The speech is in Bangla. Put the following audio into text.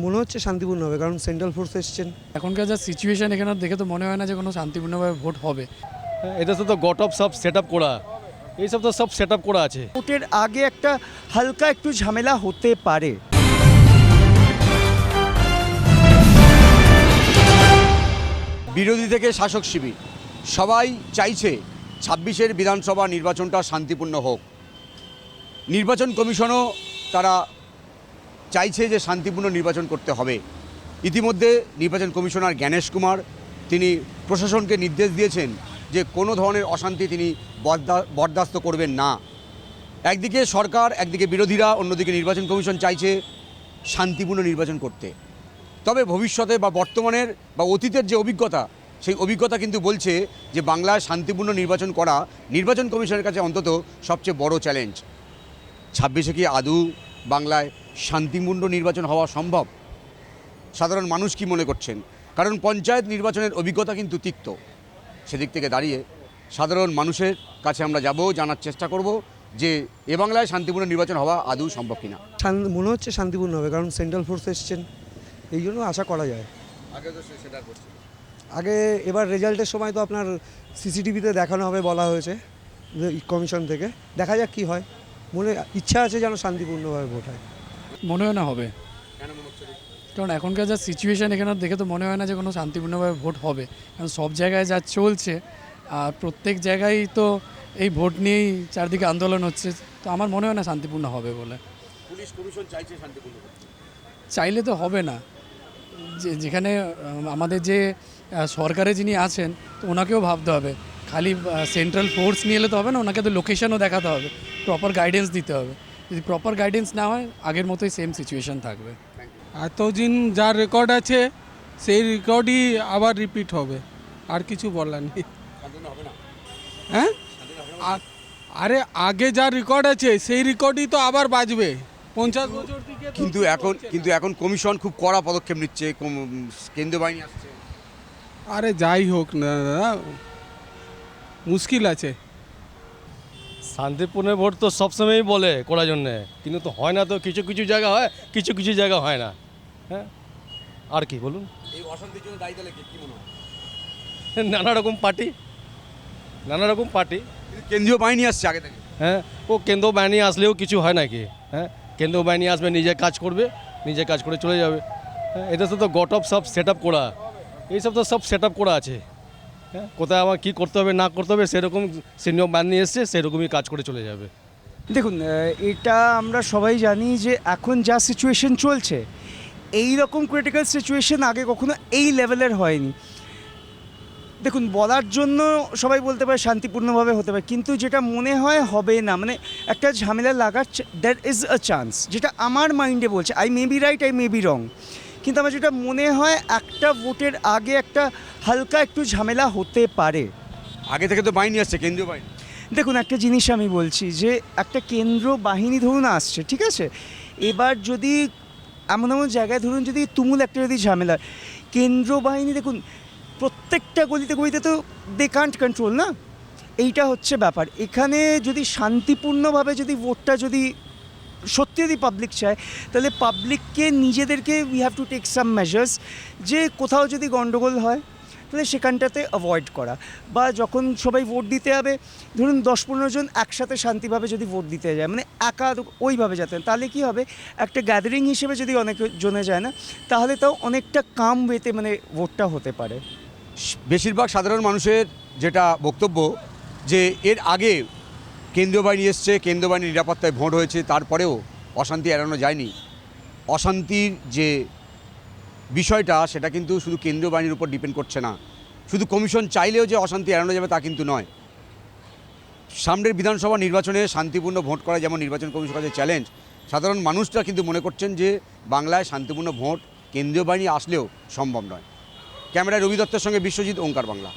মনে হচ্ছে শান্তিপূর্ণ হবে, কারণ সেন্ট্রাল ফোর্স এসছেন। এখনকার যা সিচুয়েশন এখানে দেখে তো মনে হয় না যে কোনো শান্তিপূর্ণভাবে ভোট হবে। এটা তো গট অফ সব সেট আপ করা, এইসব তো সব সেট আপ করা আছে। ভোটের আগে একটা হালকা একটু ঝামেলা হতে পারে। বিরোধী থেকে শাসক শিবির সবাই চাইছে 26-এর বিধানসভা নির্বাচনটা শান্তিপূর্ণ হোক। নির্বাচন কমিশনও তারা চাইছে যে শান্তিপূর্ণ নির্বাচন করতে হবে। ইতিমধ্যে নির্বাচন কমিশনার জ্ঞানেশ কুমার তিনি প্রশাসনকে নির্দেশ দিয়েছেন যে কোনো ধরনের অশান্তি তিনি বরদাস্ত করবেন না। একদিকে সরকার, একদিকে বিরোধীরা, অন্যদিকে নির্বাচন কমিশন চাইছে শান্তিপূর্ণ নির্বাচন করতে। তবে ভবিষ্যতে বা বর্তমানের বা অতীতের যে অভিজ্ঞতা, সেই অভিজ্ঞতা কিন্তু বলছে যে বাংলায় শান্তিপূর্ণ নির্বাচন করা নির্বাচন কমিশনের কাছে অন্তত সবচেয়ে বড় চ্যালেঞ্জ। 26-এ কি আদৌ বাংলায় শান্তিপূর্ণ নির্বাচন হওয়া সম্ভব? সাধারণ মানুষ কি মনে করছেন? কারণ পঞ্চায়েত নির্বাচনের অভিজ্ঞতা কিন্তু তিক্ত। সেদিক থেকে দাঁড়িয়ে সাধারণ মানুষের কাছে আমরা যাব, জানার চেষ্টা করব যে এ বাংলায় শান্তিপূর্ণ নির্বাচন হওয়া আদৌ সম্ভব কিনা। মনে হচ্ছে শান্তিপূর্ণ হবে, কারণ সেন্ট্রাল ফোর্স এসছেন, এই জন্য আশা করা যায়। আগে তো সেটা করছে, আগে এবার রেজাল্টের সময় তো আপনার সিসিটিভিতে দেখানো হবে বলা হয়েছে কমিশন থেকে। দেখা যাক কি হয়। ইচ্ছা আছে যেন শান্তিপূর্ণভাবে ভোট হয়। মনে হয় না হবে, কেন মনে হচ্ছে? কারণ এখনকার যা সিচুয়েশন এখানে দেখে তো মনে হয় না যে কোনো শান্তিপূর্ণভাবে ভোট হবে। কারণ সব জায়গায় যা চলছে আর প্রত্যেক জায়গায় তো এই ভোট নিয়েই চারদিকে আন্দোলন হচ্ছে, তো আমার মনে হয় না শান্তিপূর্ণ হবে বলে। পুলিশ কমিশন চাইছে শান্তিপূর্ণ করতে। চাইলে তো হবে না, যেখানে আমাদের যে সরকারে যিনি আছেন তো ওনাকেও ভাবতে হবে। খালি সেন্ট্রাল ফোর্স নিয়ে এলে তো হবে না, ওনাকে তো লোকেশনও দেখাতে হবে, প্রপার গাইডেন্স দিতে হবে। যদি প্রপার গাইডেন্স না হয় আগের মতোই সেম সিচুয়েশন থাকবে। এতদিন যার রেকর্ড আছে সেই রেকর্ডই আবার রিপিট হবে, আর কিছু বলার নেই। হ্যাঁ, আরে আগে যার রেকর্ড আছে সেই রেকর্ডই তো আবার বাজবে 50 বছর থেকে। কিন্তু এখন কমিশন খুব কড়া পদক্ষেপ নিচ্ছে, কেন্দ্রীয় বাহিনী আসছে। আরে যাই হোক না দাদা, মুশকিল আছে। শান্তিপূর্ণ ভোট তো সবসময়ই বলে করার জন্যে, কিন্তু তো হয় না। তো কিছু কিছু জায়গা হয়, কিছু কিছু জায়গা হয় না। হ্যাঁ, আর কি বলুন, এই অশান্তির জন্য দায়ী তাহলে কি মনে হয়? নানা রকম পার্টি। কেন্দ্রীয় বাহিনী আসছে আগে থেকে। হ্যাঁ, ও কেন্দ্র বাহিনী আসলেও কিছু হয় নাকি? হ্যাঁ, কেন্দ্র বাহিনী আসবে, নিজে কাজ করবে, নিজে কাজ করে চলে যাবে। হ্যাঁ, এটা তো গট অফ সব সেট আপ করা, এইসব তো সব সেট আপ করা আছে। হ্যাঁ, কোথায় আমার কী করতে হবে না করতে হবে সেরকম সিনিয়র বাহিনী এসছে, সেরকমই কাজ করে চলে যাবে। দেখুন, এটা আমরা সবাই জানি যে এখন যা সিচুয়েশন চলছে, এই রকম ক্রিটিক্যাল সিচুয়েশন আগে কখনো এই লেভেলের হয়নি। দেখুন, বলার জন্য সবাই বলতে পারে শান্তিপূর্ণভাবে হতে পারে, কিন্তু যেটা মনে হয় হবে না, মানে একটা ঝামেলা লাগার দ্যাট ইজ আ চান্স, যেটা আমার মাইন্ডে বলছে। I may be right, I may be wrong, কিন্তু আমার যেটা মনে হয় একটা ভোটের আগে একটা হালকা একটু ঝামেলা হতে পারে। আগে থেকে তো বাহিনী আসছে, কেন্দ্রীয় বাহিনী। দেখুন, একটা জিনিস আমি বলছি যে একটা কেন্দ্র বাহিনী ধরুন আসছে, ঠিক আছে, এবার যদি এমন জায়গায় ধরুন যদি তুমুল একটা যদি ঝামেলা, কেন্দ্র বাহিনী দেখুন প্রত্যেকটা গলিতে গলিতে তো দে কান্ট কন্ট্রোল না, এইটা হচ্ছে ব্যাপার। এখানে যদি শান্তিপূর্ণভাবে যদি ভোটটা যদি সত্যি যদি পাবলিক চায়, তাহলে পাবলিককে নিজেদেরকে we have to take some measures, যে কোথাও যদি গণ্ডগোল হয় তাহলে সেখানটাতে অ্যাভয়েড করা, বা যখন সবাই ভোট দিতে হবে ধরুন 10-15 জন একসাথে শান্তিভাবে যদি ভোট দিতে যায়, মানে একা ওইভাবে যেতে, তাহলে কি হবে, একটা গ্যাদারিং হিসেবে যদি অনেক জনে যায় না, তাহলে তাও অনেকটা কাম ওয়েতে মানে ভোটটা হতে পারে। বেশিরভাগ সাধারণ মানুষের যেটা বক্তব্য যে এর আগে কেন্দ্রীয় বাহিনী এসছে, কেন্দ্রীয় বাহিনীর নিরাপত্তায় ভোট হয়েছে, তারপরেও অশান্তি এড়ানো যায়নি। অশান্তির যে বিষয়টা সেটা কিন্তু শুধু কেন্দ্রীয় বাহিনীর উপর ডিপেন্ড করছে না। শুধু কমিশন চাইলেও যে অশান্তি এড়ানো যাবে তা কিন্তু নয়। সামনের বিধানসভা নির্বাচনে শান্তিপূর্ণ ভোট করা যেমন নির্বাচন কমিশনের কাছে চ্যালেঞ্জ, সাধারণ মানুষরা কিন্তু মনে করছেন যে বাংলায় শান্তিপূর্ণ ভোট কেন্দ্রীয় বাহিনী আসলেও সম্ভব নয়। ক্যামেরায় রবি দত্তের সঙ্গে বিশ্বজিৎ, ওঙ্কার বাংলা।